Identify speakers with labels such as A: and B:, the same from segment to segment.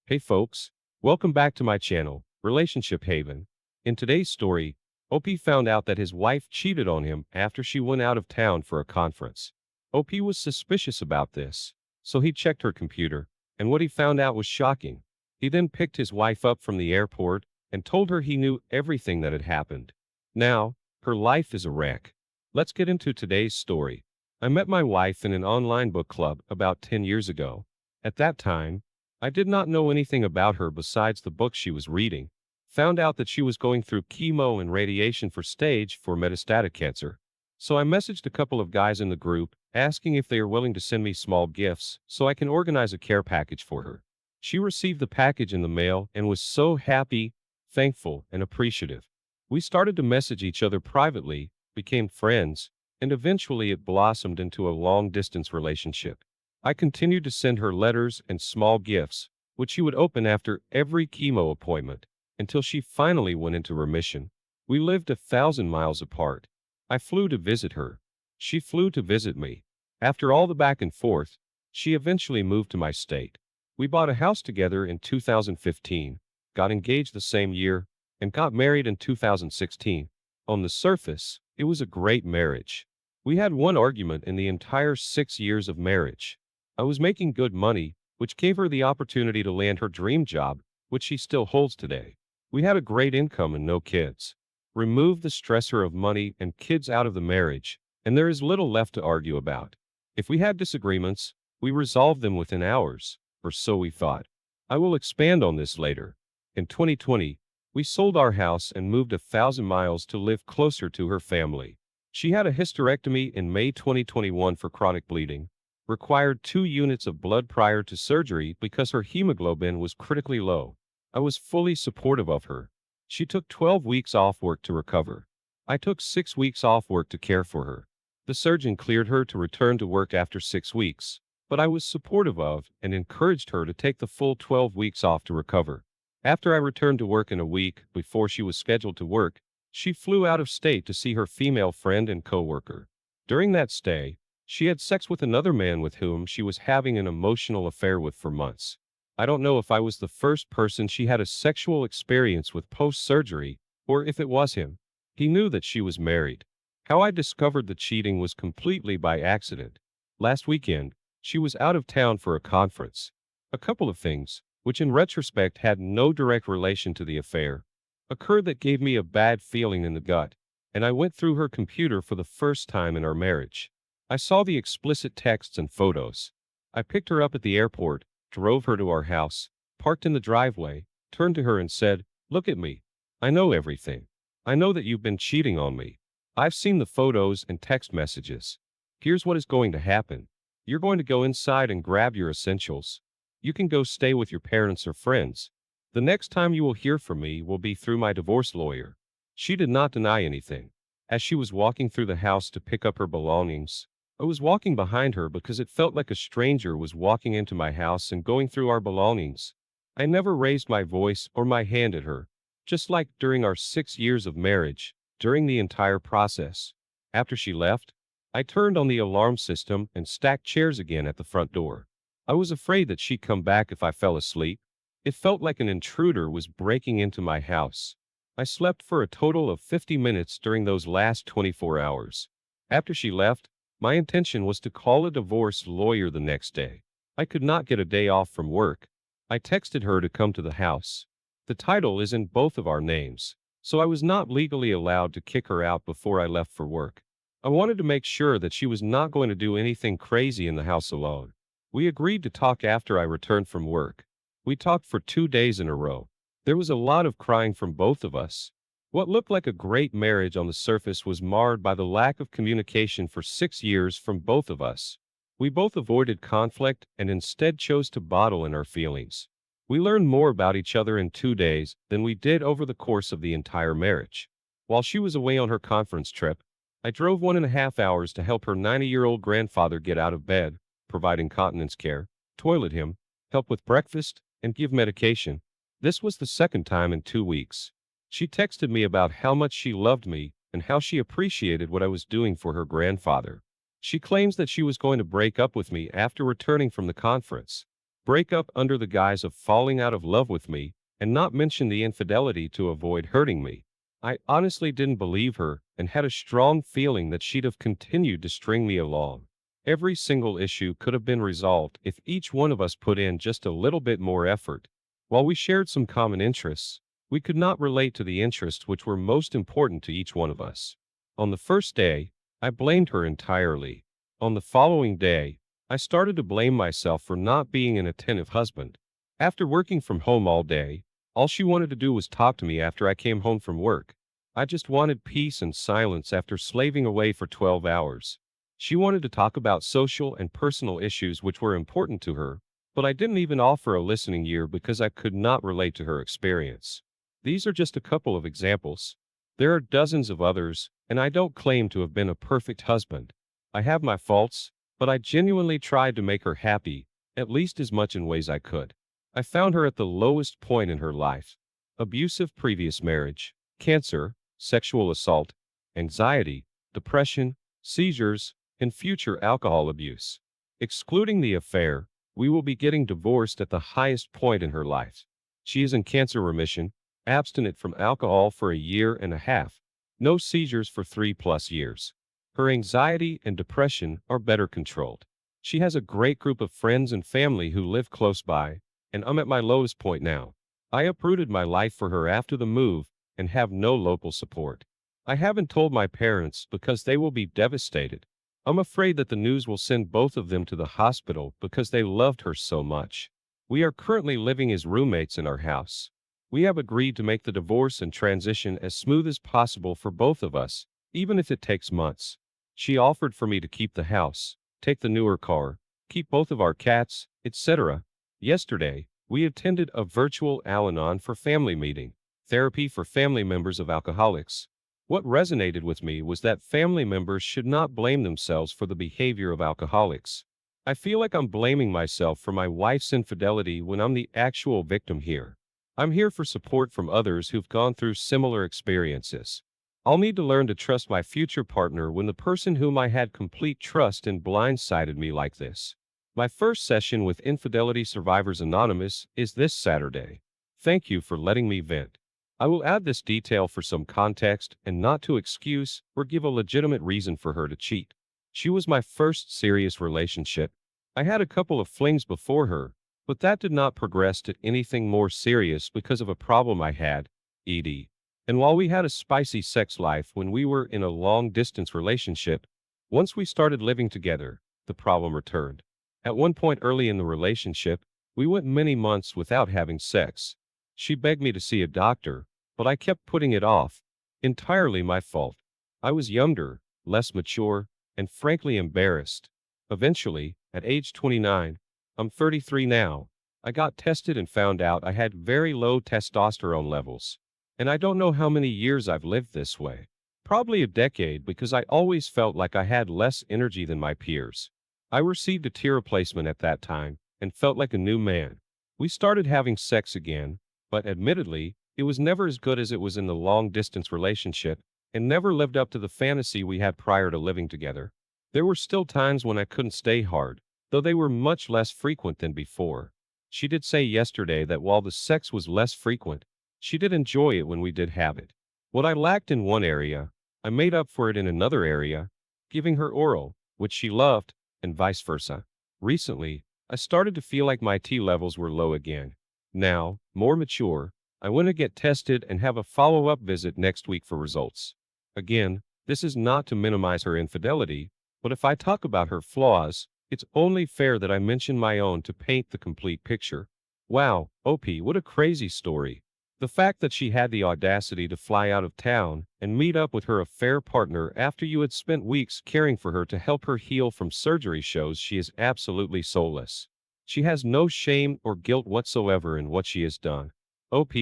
A: Hey folks, welcome back to my channel, Relationship Haven. In today's story, OP found out that his wife cheated on him after she went out of town for a conference. OP was suspicious about this, so he checked her computer, and what he found out was shocking. He then picked his wife up from the airport and told her he knew everything that had happened. Now, her life is a wreck. Let's get into today's story. I met my wife in an online book club about 10 years ago. At that time, I did not know anything about her besides the book she was reading. Found out that she was going through chemo and radiation for stage 4 metastatic cancer. So I messaged a couple of guys in the group, asking if they are willing to send me small gifts so I can organize a care package for her. She received the package in the mail and was so happy, thankful, and appreciative. We started to message each other privately, became friends, and eventually it blossomed into a long-distance relationship. I continued to send her letters and small gifts, which she would open after every chemo appointment, until she finally went into remission. We lived 1,000 miles apart. I flew to visit her. She flew to visit me. After all the back and forth, she eventually moved to my state. We bought a house together in 2015, got engaged the same year, and got married in 2016. On the surface, it was a great marriage. We had one argument in the entire 6 years of marriage. I was making good money, which gave her the opportunity to land her dream job, which she still holds today. We had a great income and no kids. Remove the stressor of money and kids out of the marriage, and there is little left to argue about. If we had disagreements, we resolved them within hours, or so we thought. I will expand on this later. In 2020, we sold our house and moved 1,000 miles to live closer to her family. She had a hysterectomy in May 2021 for chronic bleeding. Required 2 units of blood prior to surgery because her hemoglobin was critically low. I was fully supportive of her. She took 12 weeks off work to recover. I took 6 weeks off work to care for her. The surgeon cleared her to return to work after 6 weeks, but I was supportive of and encouraged her to take the full 12 weeks off to recover. After I returned to work in a week before she was scheduled to work, she flew out of state to see her female friend and coworker. During that stay, she had sex with another man with whom she was having an emotional affair with for months. I don't know if I was the first person she had a sexual experience with post-surgery, or if it was him. He knew that she was married. How I discovered the cheating was completely by accident. Last weekend, she was out of town for a conference. A couple of things, which in retrospect had no direct relation to the affair, occurred that gave me a bad feeling in the gut, and I went through her computer for the first time in our marriage. I saw the explicit texts and photos. I picked her up at the airport, drove her to our house, parked in the driveway, turned to her and said, "Look at me. I know everything. I know that you've been cheating on me. I've seen the photos and text messages. Here's what is going to happen. You're going to go inside and grab your essentials. You can go stay with your parents or friends. The next time you will hear from me will be through my divorce lawyer." She did not deny anything. As she was walking through the house to pick up her belongings, I was walking behind her because it felt like a stranger was walking into my house and going through our belongings. I never raised my voice or my hand at her, just like during our 6 years of marriage, during the entire process. After she left, I turned on the alarm system and stacked chairs again at the front door. I was afraid that she'd come back if I fell asleep. It felt like an intruder was breaking into my house. I slept for a total of 50 minutes during those last 24 hours. After she left, my intention was to call a divorce lawyer the next day. I could not get a day off from work. I texted her to come to the house. The title is in both of our names, so I was not legally allowed to kick her out before I left for work. I wanted to make sure that she was not going to do anything crazy in the house alone. We agreed to talk after I returned from work. We talked for 2 days in a row. There was a lot of crying from both of us. What looked like a great marriage on the surface was marred by the lack of communication for 6 years from both of us. We both avoided conflict and instead chose to bottle in our feelings. We learned more about each other in 2 days than we did over the course of the entire marriage. While she was away on her conference trip, I drove 1.5 hours to help her 90-year-old grandfather get out of bed, provide incontinence care, toilet him, help with breakfast, and give medication. This was the second time in 2 weeks. She texted me about how much she loved me and how she appreciated what I was doing for her grandfather. She claims that she was going to break up with me after returning from the conference. break up under the guise of falling out of love with me, and not mention the infidelity to avoid hurting me. I honestly didn't believe her and had a strong feeling that she'd have continued to string me along. Every single issue could have been resolved if each one of us put in just a little bit more effort. While we shared some common interests, we could not relate to the interests which were most important to each one of us. On the first day, I blamed her entirely. On the following day, I started to blame myself for not being an attentive husband. After working from home all day, all she wanted to do was talk to me after I came home from work. I just wanted peace and silence after slaving away for 12 hours. She wanted to talk about social and personal issues which were important to her, but I didn't even offer a listening ear because I could not relate to her experience. These are just a couple of examples. There are dozens of others, and I don't claim to have been a perfect husband. I have my faults, but I genuinely tried to make her happy, at least as much in ways I could. I found her at the lowest point in her life. Abusive previous marriage, cancer, sexual assault, anxiety, depression, seizures, and future alcohol abuse. Excluding the affair, we will be getting divorced at the highest point in her life. She is in cancer remission, abstinent from alcohol for a year and a half, no seizures for 3+ years. Her anxiety and depression are better controlled. She has a great group of friends and family who live close by, and I'm at my lowest point now. I uprooted my life for her after the move and have no local support. I haven't told my parents because they will be devastated. I'm afraid that the news will send both of them to the hospital because they loved her so much. We are currently living as roommates in our house. We have agreed to make the divorce and transition as smooth as possible for both of us, even if it takes months. She offered for me to keep the house, take the newer car, keep both of our cats, etc. Yesterday, we attended a virtual Al-Anon for family meeting, therapy for family members of alcoholics. What resonated with me was that family members should not blame themselves for the behavior of alcoholics. I feel like I'm blaming myself for my wife's infidelity when I'm the actual victim here. I'm here for support from others who've gone through similar experiences. I'll need to learn to trust my future partner when the person whom I had complete trust in blindsided me like this. My first session with Infidelity Survivors Anonymous is this Saturday. Thank you for letting me vent. I will add this detail for some context and not to excuse or give a legitimate reason for her to cheat. She was my first serious relationship. I had a couple of flings before her, but that did not progress to anything more serious because of a problem I had, ED. And while we had a spicy sex life when we were in a long-distance relationship, once we started living together, the problem returned. At one point early in the relationship, we went many months without having sex. She begged me to see a doctor, but I kept putting it off. Entirely my fault. I was younger, less mature, and frankly embarrassed. Eventually, at age 29, I'm 33 now, I got tested and found out I had very low testosterone levels. And I don't know how many years I've lived this way. Probably a decade because I always felt like I had less energy than my peers. I received a tear replacement at that time and felt like a new man. We started having sex again, but admittedly, it was never as good as it was in the long-distance relationship and never lived up to the fantasy we had prior to living together. There were still times when I couldn't stay hard, though they were much less frequent than before. She did say yesterday that while the sex was less frequent, she did enjoy it when we did have it. What I lacked in one area, I made up for it in another area, giving her oral, which she loved, and vice versa. Recently, I started to feel like my T levels were low again. Now, more mature, I want to get tested and have a follow-up visit next week for results. Again, this is not to minimize her infidelity, but if I talk about her flaws, it's only fair that I mention my own to paint the complete picture. Wow, OP, what a crazy story. The fact that she had the audacity to fly out of town and meet up with her affair partner after you had spent weeks caring for her to help her heal from surgery shows she is absolutely soulless. She has no shame or guilt whatsoever in what she has done. OP,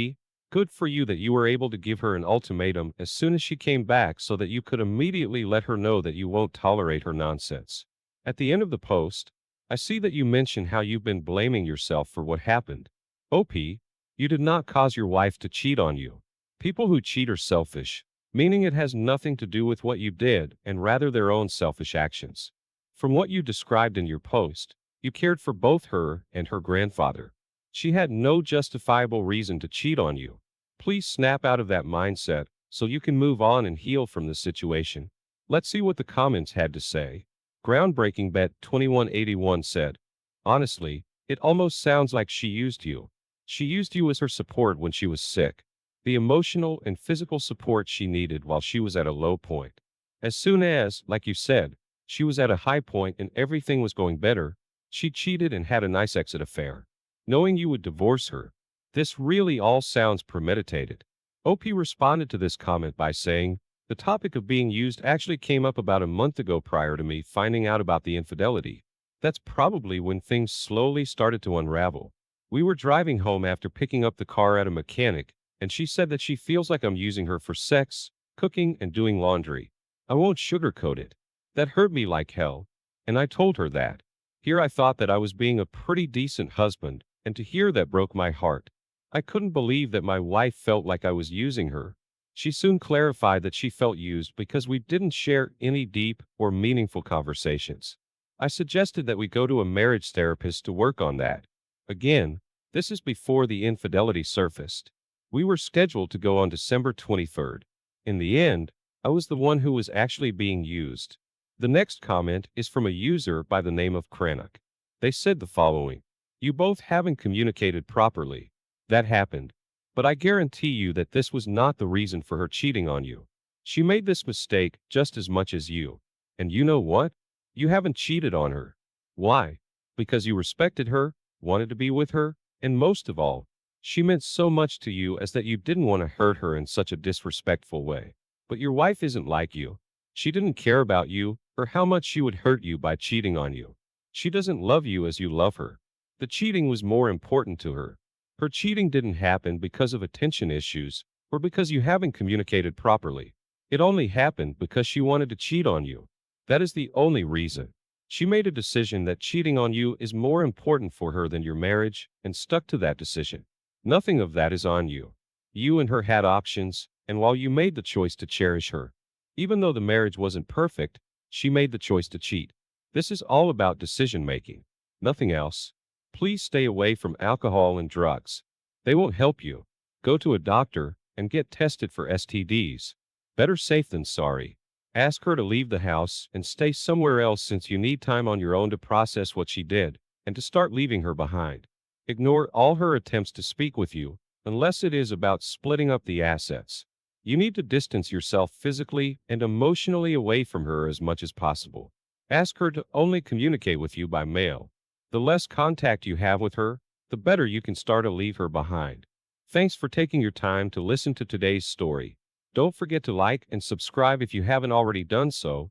A: good for you that you were able to give her an ultimatum as soon as she came back so that you could immediately let her know that you won't tolerate her nonsense. At the end of the post, I see that you mention how you've been blaming yourself for what happened. OP, you did not cause your wife to cheat on you. People who cheat are selfish, meaning it has nothing to do with what you did and rather their own selfish actions. From what you described in your post, You cared for both her and her grandfather. She had no justifiable reason to cheat on you. Please snap out of that mindset so you can move on and heal from the situation. Let's see what the comments had to say. Groundbreaking Bet 2181 said, honestly, it almost sounds like she used you. She used you as her support when she was sick. The emotional and physical support she needed while she was at a low point. As soon as, like you said, she was at a high point and everything was going better, she cheated and had a nice exit affair. Knowing you would divorce her. This really all sounds premeditated. OP responded to this comment by saying, the topic of being used actually came up about a month ago prior to me finding out about the infidelity. That's probably when things slowly started to unravel. We were driving home after picking up the car at a mechanic, and she said that she feels like I'm using her for sex, cooking, and doing laundry. I won't sugarcoat it. That hurt me like hell, and I told her that. Here I thought that I was being a pretty decent husband, and to hear that broke my heart. I couldn't believe that my wife felt like I was using her. She soon clarified that she felt used because we didn't share any deep or meaningful conversations. I suggested that we go to a marriage therapist to work on that. Again, this is before the infidelity surfaced. We were scheduled to go on December 23rd. In the end, I was the one who was actually being used. The next comment is from a user by the name of Cranach. They said the following. You both haven't communicated properly. That happened. But I guarantee you that this was not the reason for her cheating on you. She made this mistake just as much as you. And you know what? You haven't cheated on her. Why? Because you respected her, wanted to be with her, and most of all, she meant so much to you as that you didn't want to hurt her in such a disrespectful way. But your wife isn't like you. She didn't care about you or how much she would hurt you by cheating on you. She doesn't love you as you love her. The cheating was more important to her. Her cheating didn't happen because of attention issues or because you haven't communicated properly. It only happened because she wanted to cheat on you. That is the only reason. She made a decision that cheating on you is more important for her than your marriage and stuck to that decision. Nothing of that is on you. You and her had options, and while you made the choice to cherish her, even though the marriage wasn't perfect, she made the choice to cheat. This is all about decision making. Nothing else. Please stay away from alcohol and drugs. They won't help you. Go to a doctor and get tested for STDs. Better safe than sorry. Ask her to leave the house and stay somewhere else since you need time on your own to process what she did and to start leaving her behind. Ignore all her attempts to speak with you, unless it is about splitting up the assets. You need to distance yourself physically and emotionally away from her as much as possible. Ask her to only communicate with you by mail. The less contact you have with her, the better you can start to leave her behind. Thanks for taking your time to listen to today's story. Don't forget to like and subscribe if you haven't already done so,